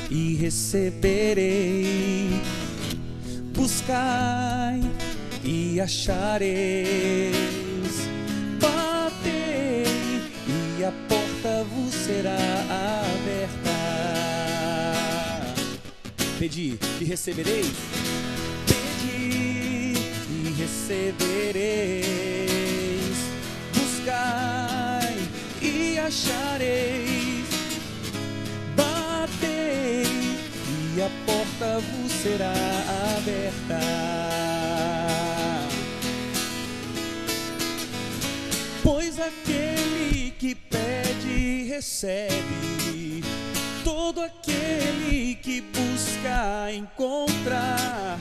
e receberei. Buscai e achareis. Batei e a porta vos será aberta. Pedi e recebereis. Pedi e recebereis. Buscai e achareis. Batei e a porta vos será aberta. Pois aquele que pede, recebe. Todo aquele que busca, encontra.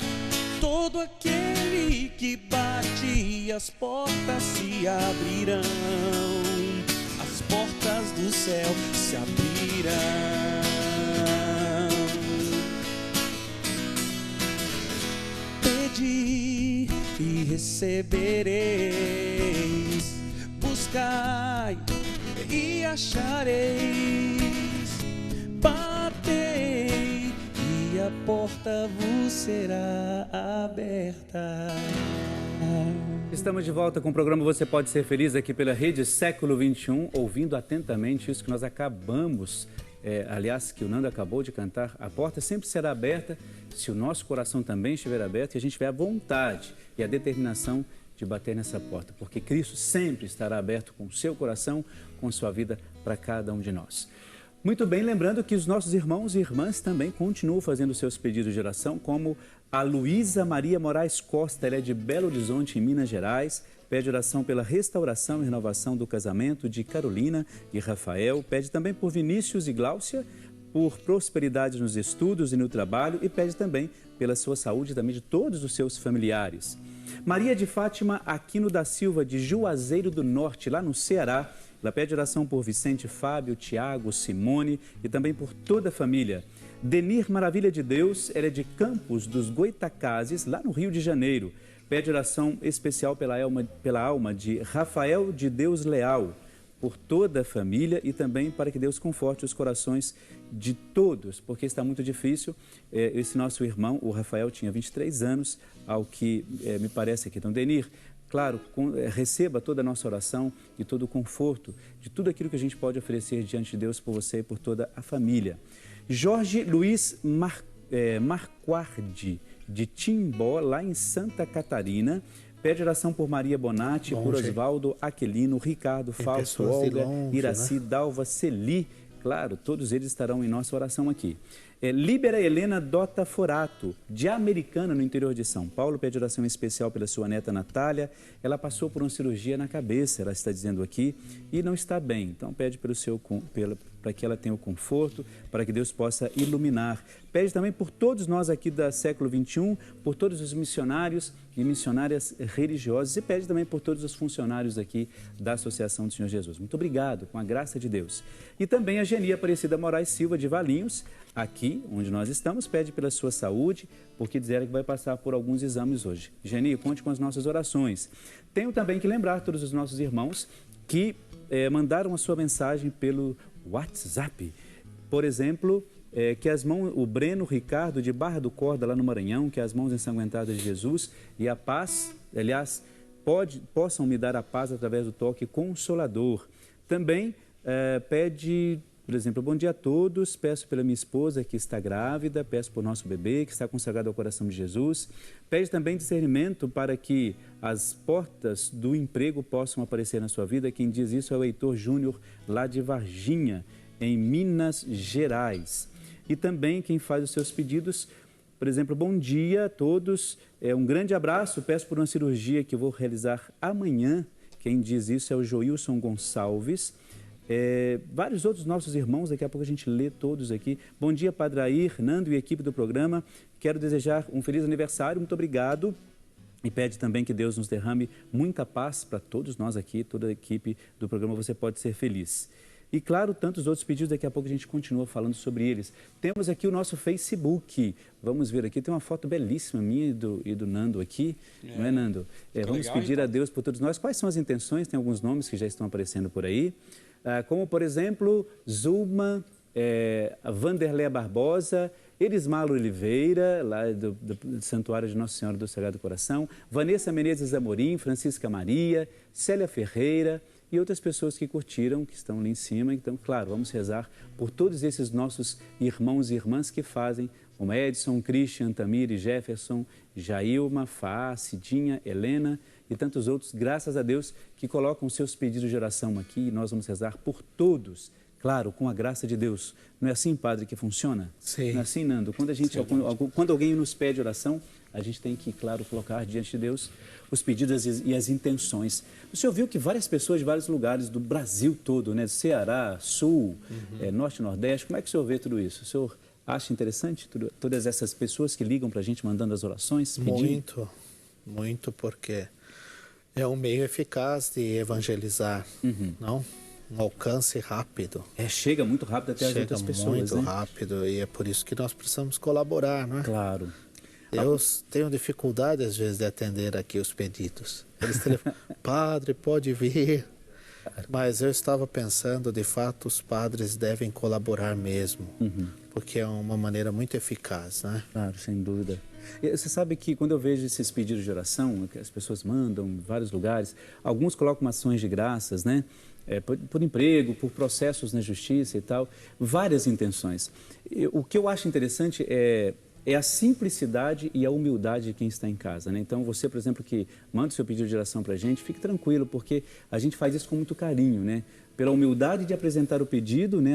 Todo aquele que bate, as portas se abrirão. As portas do céu se abrirão. Pedi e recebereis. Buscai e achareis. Batei e a porta vos será aberta. Estamos de volta com o programa Você Pode Ser Feliz aqui pela Rede Século XXI, ouvindo atentamente isso que nós acabamos, aliás, que o Nando acabou de cantar. A porta sempre será aberta se o nosso coração também estiver aberto e a gente tiver a vontade e a determinação de bater nessa porta, porque Cristo sempre estará aberto com o seu coração, com a sua vida para cada um de nós. Muito bem, lembrando que os nossos irmãos e irmãs também continuam fazendo seus pedidos de oração, como a Luísa Maria Moraes Costa, ela é de Belo Horizonte, em Minas Gerais, pede oração pela restauração e renovação do casamento de Carolina e Rafael, pede também por Vinícius e Gláucia, por prosperidade nos estudos e no trabalho e pede também pela sua saúde e também de todos os seus familiares. Maria de Fátima Aquino da Silva, de Juazeiro do Norte, lá no Ceará, ela pede oração por Vicente, Fábio, Tiago, Simone e também por toda a família. Denir Maravilha de Deus, ela é de Campos dos Goitacazes, lá no Rio de Janeiro. Pede oração especial pela alma de Rafael de Deus Leal, por toda a família e também para que Deus conforte os corações de todos, porque está muito difícil. Esse nosso irmão, o Rafael, tinha 23 anos, ao que me parece aqui. Então, Denir, claro, receba toda a nossa oração e todo o conforto de tudo aquilo que a gente pode oferecer diante de Deus por você e por toda a família. Jorge Luiz Marquardi, de Timbó, lá em Santa Catarina, pede oração por Maria Bonatti, por Osvaldo Aquilino, Ricardo Fausto, Olga, Iraci, né? Dalva, Celi. Claro, todos eles estarão em nossa oração aqui. Líbera Helena Dota Forato, de Americana, no interior de São Paulo, pede oração especial pela sua neta Natália. Ela passou por uma cirurgia na cabeça, ela está dizendo aqui, e não está bem. Então pede para que ela tenha o conforto, para que Deus possa iluminar. Pede também por todos nós aqui da Século XXI, por todos os missionários e missionárias religiosas, e pede também por todos os funcionários aqui da Associação do Senhor Jesus. Muito obrigado, com a graça de Deus. E também a Geni Aparecida Moraes Silva, de Valinhos, aqui onde nós estamos, pede pela sua saúde, porque disseram que vai passar por alguns exames hoje. Geni, conte com as nossas orações. Tenho também que lembrar todos os nossos irmãos que mandaram a sua mensagem pelo WhatsApp. Por exemplo, que as mãos, o Breno Ricardo, de Barra do Corda, lá no Maranhão, que as mãos ensanguentadas de Jesus e a paz, aliás, possam me dar a paz através do toque consolador. Também pede, por exemplo, bom dia a todos, peço pela minha esposa que está grávida, peço por nosso bebê que está consagrado ao coração de Jesus, pede também discernimento para que as portas do emprego possam aparecer na sua vida. Quem diz isso é o Heitor Júnior, lá de Varginha, em Minas Gerais. E também quem faz os seus pedidos, por exemplo, bom dia a todos, um grande abraço, peço por uma cirurgia que vou realizar amanhã. Quem diz isso é o Joilson Gonçalves. Vários outros nossos irmãos, daqui a pouco a gente lê todos aqui. Bom dia, Padre Air, Nando e equipe do programa. Quero desejar um feliz aniversário, muito obrigado. E pede também que Deus nos derrame muita paz para todos nós aqui, toda a equipe do programa Você Pode Ser Feliz. E claro, tantos outros pedidos, daqui a pouco a gente continua falando sobre eles. Temos aqui o nosso Facebook, vamos ver aqui, tem uma foto belíssima minha e do Nando aqui, não é, Nando? Vamos legal, pedir então a Deus por todos nós. Quais são as intenções? Tem alguns nomes que já estão aparecendo por aí, como por exemplo, Zulma a Vanderléa Barbosa, Erismalo Oliveira, lá do Santuário de Nossa Senhora do Sagrado Coração, Vanessa Menezes Amorim, Francisca Maria, Célia Ferreira e outras pessoas que curtiram, que estão ali em cima. Então, claro, vamos rezar por todos esses nossos irmãos e irmãs que fazem, como Edson, Christian, Tamiri, Jefferson, Jailma, Fá, Cidinha, Helena e tantos outros, graças a Deus, que colocam seus pedidos de oração aqui e nós vamos rezar por todos, claro, com a graça de Deus. Não é assim, Padre, que funciona? Sim. Não é assim, Nando? Quando alguém nos pede oração, a gente tem que, claro, colocar diante de Deus os pedidos e as intenções. O senhor viu que várias pessoas de vários lugares do Brasil todo, né? Ceará, Sul, Norte e Nordeste, como é que o senhor vê tudo isso? O senhor acha interessante todas essas pessoas que ligam para a gente mandando as orações? Pedindo? Muito, porque é um meio eficaz de evangelizar, não? Um alcance rápido. Chega muito rápido até as outras pessoas, muito rápido, e é por isso que nós precisamos colaborar, não é? Claro. Eu tenho dificuldade, às vezes, de atender aqui os pedidos. Eles telefonam, padre, pode vir. Mas eu estava pensando, de fato, os padres devem colaborar mesmo, porque é uma maneira muito eficaz, né? Claro, sem dúvida. E você sabe que quando eu vejo esses pedidos de oração, que as pessoas mandam em vários lugares, alguns colocam ações de graças, né? Por emprego, por processos na justiça e tal, várias intenções. O que eu acho interessante é a simplicidade e a humildade de quem está em casa, né? Então, você, por exemplo, que manda o seu pedido de oração para a gente, fique tranquilo, porque a gente faz isso com muito carinho, né? Pela humildade de apresentar o pedido, né?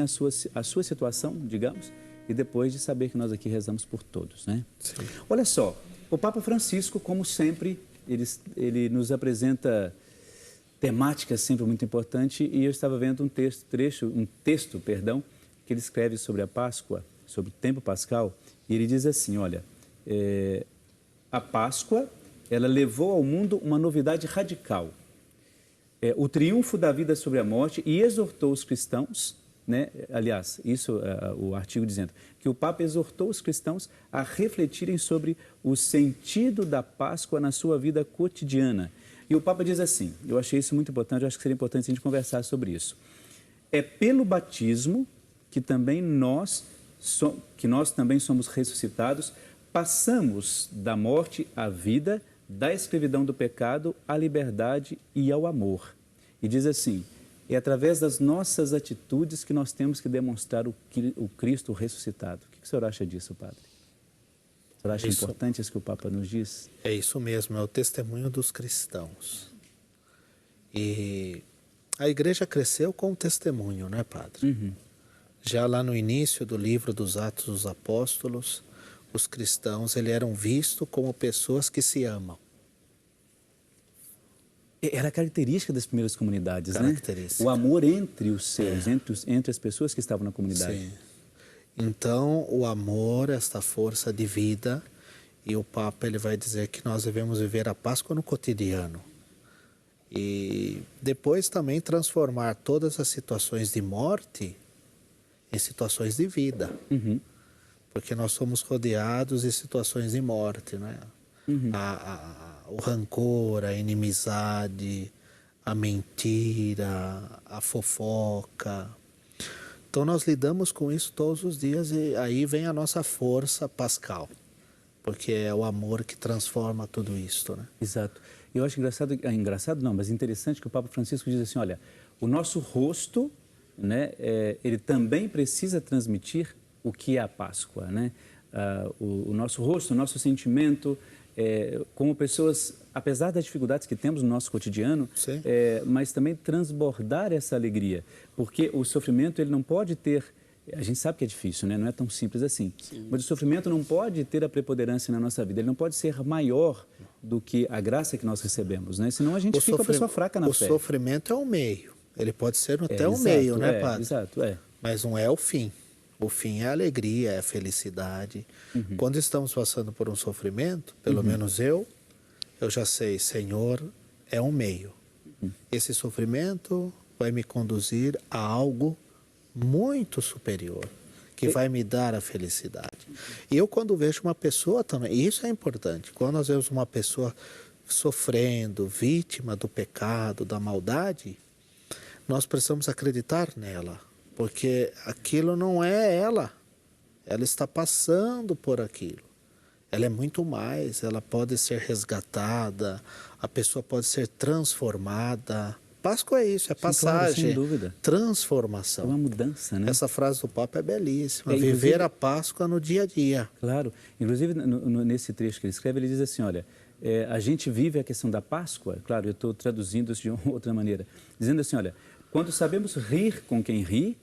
A sua situação, digamos, e depois de saber que nós aqui rezamos por todos, né? Sim. Olha só, o Papa Francisco, como sempre, ele nos apresenta temáticas sempre muito importantes, e eu estava vendo um texto, que ele escreve sobre a Páscoa, sobre o tempo pascal, e ele diz assim, olha, a Páscoa, ela levou ao mundo uma novidade radical, o triunfo da vida sobre a morte, e exortou os cristãos, né? Aliás, isso o artigo dizendo, que o Papa exortou os cristãos a refletirem sobre o sentido da Páscoa na sua vida cotidiana. E o Papa diz assim, eu achei isso muito importante, eu acho que seria importante a gente conversar sobre isso. É pelo batismo que nós também somos ressuscitados, passamos da morte à vida, da escravidão do pecado à liberdade e ao amor. E diz assim, é através das nossas atitudes que nós temos que demonstrar o Cristo ressuscitado. O que o senhor acha disso, Padre? O senhor acha importante isso que o Papa nos diz? É isso mesmo, é o testemunho dos cristãos. E a igreja cresceu com o testemunho, né, Padre? Já lá no início do livro dos Atos dos Apóstolos, os cristãos eram vistos como pessoas que se amam. Era característica das primeiras comunidades, né? O amor entre os seus, entre as pessoas que estavam na comunidade. Sim. Então, o amor, esta força de vida, e o Papa ele vai dizer que nós devemos viver a Páscoa no cotidiano. E depois também transformar todas as situações de morte em situações de vida. Porque nós somos rodeados de situações de morte, né? O rancor, a inimizade, a mentira, a fofoca. Então nós lidamos com isso todos os dias, e aí vem a nossa força pascal, porque é o amor que transforma tudo isso, né? Exato. Eu acho engraçado não, mas interessante que o Papa Francisco diz assim, olha, o nosso rosto, né, ele também precisa transmitir o que é a Páscoa, né? O nosso rosto, o nosso sentimento, como pessoas, apesar das dificuldades que temos no nosso cotidiano, mas também transbordar essa alegria, porque o sofrimento ele não pode ter, a gente sabe que é difícil, né? Não é tão simples assim, mas o sofrimento não pode ter a preponderância na nossa vida, ele não pode ser maior do que a graça que nós recebemos, né? Senão a gente fica uma pessoa fraca na fé. O sofrimento é um meio, ele pode ser até um meio, né, Padre? Exato, Mas não é o fim. O fim é a alegria, é a felicidade. Quando estamos passando por um sofrimento, pelo menos eu já sei, Senhor, é um meio. Esse sofrimento vai me conduzir a algo muito superior, que vai me dar a felicidade. E eu, quando vejo uma pessoa também, e isso é importante, quando nós vemos uma pessoa sofrendo, vítima do pecado, da maldade, nós precisamos acreditar nela, porque aquilo não é ela. Ela está passando por aquilo. Ela é muito mais, ela pode ser resgatada, a pessoa pode ser transformada. Páscoa é isso, é passagem, claro, sem dúvida. Transformação. É uma mudança, né? Essa frase do Papa é belíssima, viver a Páscoa no dia a dia. Claro, inclusive nesse trecho que ele escreve, ele diz assim, olha, a gente vive a questão da Páscoa, claro, eu estou traduzindo isso de uma outra maneira, dizendo assim, olha, quando sabemos rir com quem ri,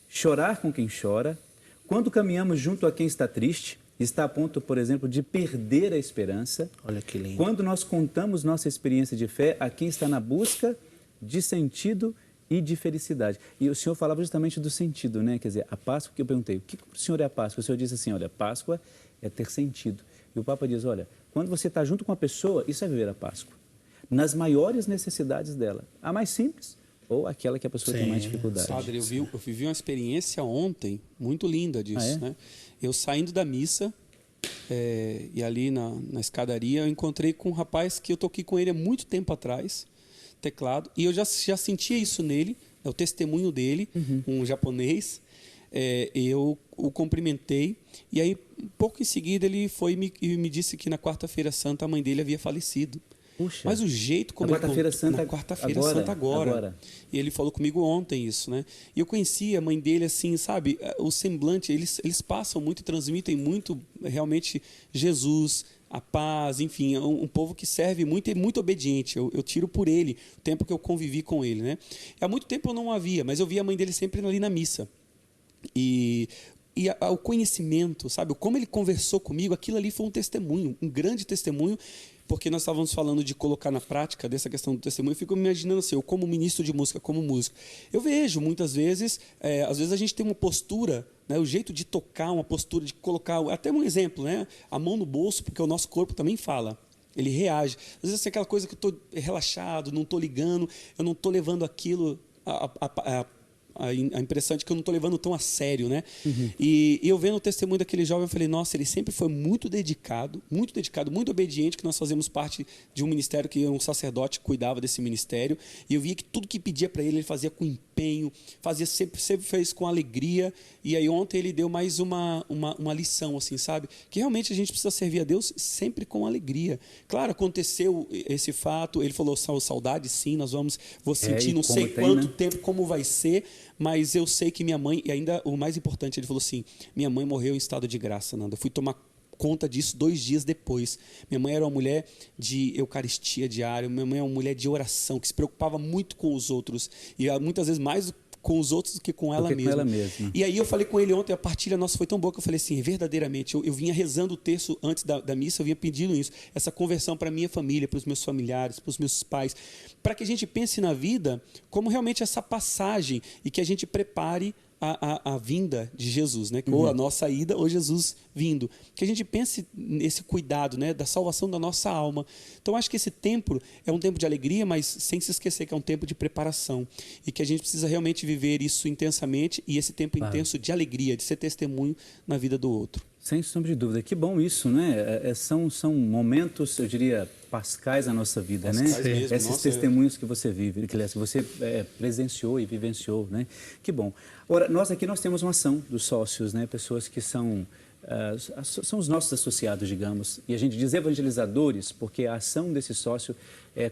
chorar com quem chora, quando caminhamos junto a quem está triste, está a ponto, por exemplo, de perder a esperança. Olha que lindo. Quando nós contamos nossa experiência de fé a quem está na busca de sentido e de felicidade. E o senhor falava justamente do sentido, né? Quer dizer, a Páscoa, que eu perguntei, o que para o senhor é a Páscoa? O senhor disse assim, olha, Páscoa é ter sentido. E o Papa diz, olha, quando você está junto com a pessoa, isso é viver a Páscoa. Nas maiores necessidades dela. A mais simples ou aquela que a pessoa tem mais dificuldade. Padre, eu vivi uma experiência ontem muito linda disso, né? Eu saindo da missa, e ali na escadaria, eu encontrei com um rapaz que eu toquei com ele há muito tempo atrás, teclado, e eu já sentia isso nele, é o testemunho dele, um japonês. Eu o cumprimentei, e aí, pouco em seguida, ele foi e me disse que na quarta-feira santa a mãe dele havia falecido. Puxa. Mas o jeito como na quarta-feira santa, na quarta-feira santa agora. E ele falou comigo ontem isso, né? E eu conheci a mãe dele assim, sabe? O semblante, eles passam muito e transmitem muito realmente Jesus, a paz, enfim, um povo que serve muito e muito obediente. Eu tiro por ele o tempo que eu convivi com ele, né? E há muito tempo eu não a via, mas eu via a mãe dele sempre ali na missa. E o conhecimento, sabe? Como ele conversou comigo, aquilo ali foi um testemunho, um grande testemunho, porque nós estávamos falando de colocar na prática dessa questão do testemunho. Eu fico me imaginando assim, eu como ministro de música, como músico, eu vejo muitas vezes, às vezes a gente tem uma postura, né, o jeito de tocar, uma postura de colocar, até um exemplo, né, a mão no bolso, porque o nosso corpo também fala. Ele reage. Às vezes é aquela coisa que eu estou relaxado, não estou ligando, eu não estou levando aquilo a impressão de que eu não estou levando tão a sério, né? E eu vendo o testemunho daquele jovem, eu falei, nossa, ele sempre foi muito dedicado, muito obediente, que nós fazemos parte de um ministério que um sacerdote cuidava desse ministério, e eu via que tudo que pedia para ele fazia com empenho, fazia sempre fez com alegria. E aí ontem ele deu mais uma lição, assim, sabe? Que realmente a gente precisa servir a Deus sempre com alegria. Claro, aconteceu esse fato, ele falou, saudade, sim, vou sentir não sei quanto tempo, como vai ser, mas eu sei que minha mãe, e ainda o mais importante, ele falou assim, minha mãe morreu em estado de graça, Nanda. Eu fui tomar conta disso 2 dias depois. Minha mãe era uma mulher de eucaristia diária, minha mãe é uma mulher de oração, que se preocupava muito com os outros, e muitas vezes mais com os outros do que com ela mesma. E aí eu falei com ele ontem, a partilha nossa foi tão boa que eu falei assim, verdadeiramente, eu vinha rezando o terço antes da missa, eu vinha pedindo isso, essa conversão para a minha família, para os meus familiares, para os meus pais, para que a gente pense na vida como realmente essa passagem e que a gente prepare a vinda de Jesus, né? Ou a nossa ida, ou Jesus vindo. Que a gente pense nesse cuidado, né? Da salvação da nossa alma. Então, acho que esse tempo é um tempo de alegria, mas sem se esquecer que é um tempo de preparação. E que a gente precisa realmente viver isso intensamente, e esse tempo intenso de alegria, de ser testemunho na vida do outro. Sem sombra de dúvida. Que bom isso, né? São momentos, eu diria, pascais na nossa vida, né? Mesmo. Esses testemunhos que você vive, que você presenciou e vivenciou, né? Que bom. Ora, nós temos uma ação dos sócios, né? Pessoas que são os nossos associados, digamos, e a gente diz evangelizadores, porque a ação desse sócio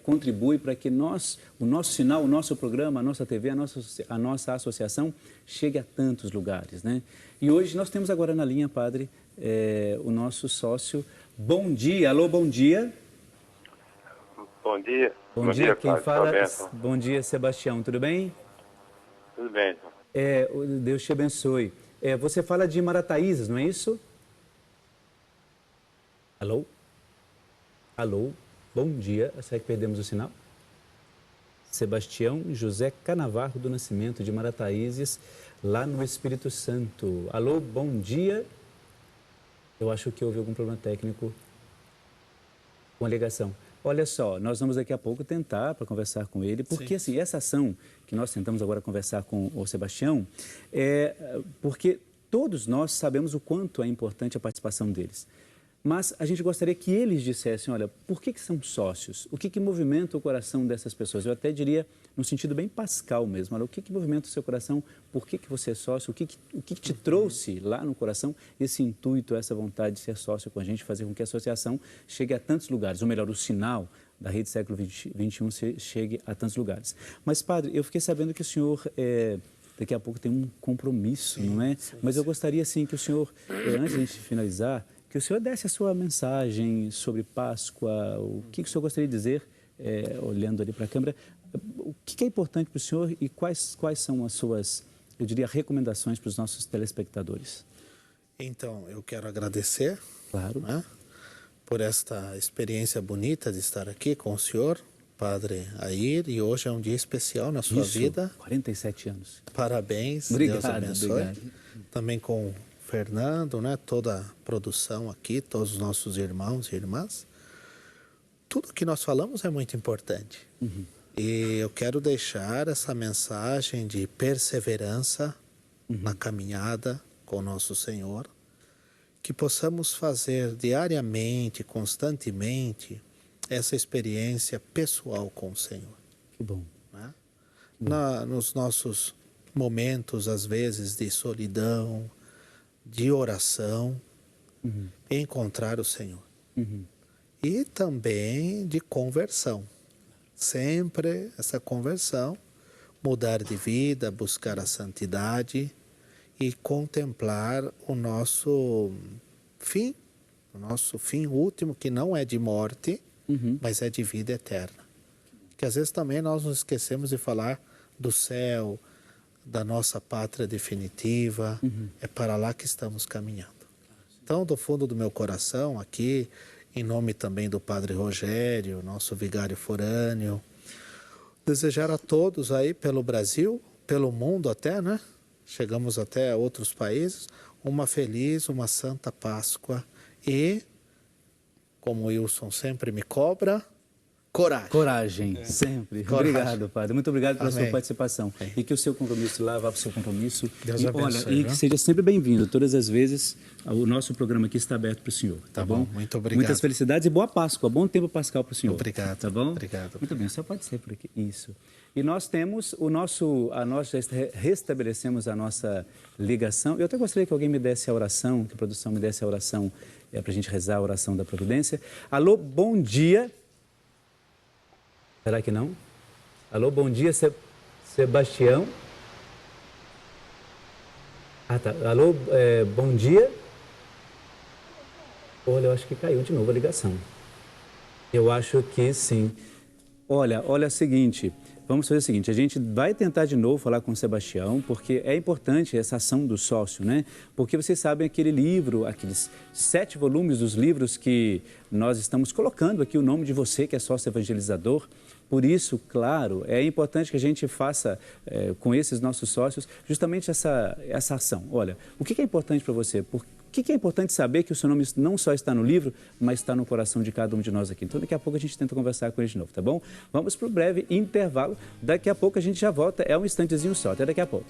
contribui para que o nosso sinal, o nosso programa, a nossa TV, a nossa associação chegue a tantos lugares, né? E hoje nós temos agora na linha, padre, o nosso sócio. Bom dia, alô, bom dia. Bom dia. Bom dia, quem padre, fala? Bom dia, Sebastião, tudo bem? Tudo bem, então. Deus te abençoe. Você fala de Marataízes, não é isso? Alô? Alô? Bom dia. Será que perdemos o sinal? Sebastião José Canavarro do Nascimento, de Marataízes, lá no Espírito Santo. Alô, bom dia. Eu acho que houve algum problema técnico com a ligação. Olha só, nós vamos daqui a pouco tentar para conversar com ele, porque assim, essa ação que nós tentamos agora conversar com o Sebastião, porque todos nós sabemos o quanto é importante a participação deles. Mas a gente gostaria que eles dissessem, olha, por que são sócios? O que movimenta o coração dessas pessoas? Eu até diria, no sentido bem pascal mesmo, olha, o que movimenta o seu coração? Por que você é sócio? O que te trouxe lá no coração esse intuito, essa vontade de ser sócio com a gente, fazer com que a associação chegue a tantos lugares, ou melhor, o sinal da Rede Século XXI chegue a tantos lugares. Mas, padre, eu fiquei sabendo que o senhor... daqui a pouco tem um compromisso, não é? Mas eu gostaria, assim, que o senhor, antes de a gente finalizar, que o senhor desse a sua mensagem sobre Páscoa, o que o senhor gostaria de dizer, olhando ali para a câmera, o que é importante para o senhor e quais são as suas, eu diria, recomendações para os nossos telespectadores? Então, eu quero agradecer, claro, né, por esta experiência bonita de estar aqui com o senhor, Padre Air, e hoje é um dia especial na sua vida. 47 anos. Parabéns, obrigado, Deus abençoe. Obrigado. Também com Fernando, né, toda a produção aqui, todos os nossos irmãos e irmãs. Tudo que nós falamos é muito importante. Uhum. E eu quero deixar essa mensagem de perseverança na caminhada com o nosso Senhor, que possamos fazer diariamente, constantemente, essa experiência pessoal com o Senhor. Que bom. Né? Nos nossos momentos, às vezes, de solidão, de oração, encontrar o Senhor. E também de conversão. Sempre essa conversão, mudar de vida, buscar a santidade e contemplar o nosso fim último, que não é de morte, mas é de vida eterna. Que às vezes também nós nos esquecemos de falar do céu, da nossa pátria definitiva, é para lá que estamos caminhando. Então, do fundo do meu coração, aqui, em nome também do Padre Rogério, nosso vigário forâneo, desejar a todos aí pelo Brasil, pelo mundo até, né? Chegamos até a outros países, uma feliz, uma santa Páscoa e, como o Wilson sempre me cobra, coragem. Coragem, sempre. Coragem. Obrigado, Padre. Muito obrigado pela sua participação. Amém. E que o seu compromisso lá vá para o seu compromisso. Deus abençoe, e que seja sempre bem-vindo. Todas as vezes, o nosso programa aqui está aberto para o senhor. Tá bom? Muito obrigado. Muitas felicidades e boa Páscoa. Bom tempo pascal para o senhor. Obrigado. Tá bom? Obrigado. Muito bem, só pode ser por aqui. Isso. E nós temos nós já restabelecemos a nossa ligação. Eu até gostaria que alguém me desse a oração, que a produção me desse a oração para a gente rezar a oração da providência. Alô, bom dia. Será que não? Alô, bom dia, Sebastião. Ah, tá. Alô, bom dia. Olha, eu acho que caiu de novo a ligação. Eu acho que sim. Olha o seguinte, vamos fazer o seguinte, a gente vai tentar de novo falar com o Sebastião, porque é importante essa ação do sócio, né? Porque vocês sabem aquele livro, aqueles 7 volumes dos livros que nós estamos colocando aqui o nome de você, que é sócio evangelizador. Por isso, claro, é importante que a gente faça com esses nossos sócios justamente essa ação. Olha, o que é importante para você? O que é importante saber que o seu nome não só está no livro, mas está no coração de cada um de nós aqui. Então, daqui a pouco a gente tenta conversar com ele de novo, tá bom? Vamos para o breve intervalo. Daqui a pouco a gente já volta. É um instantezinho só. Até daqui a pouco.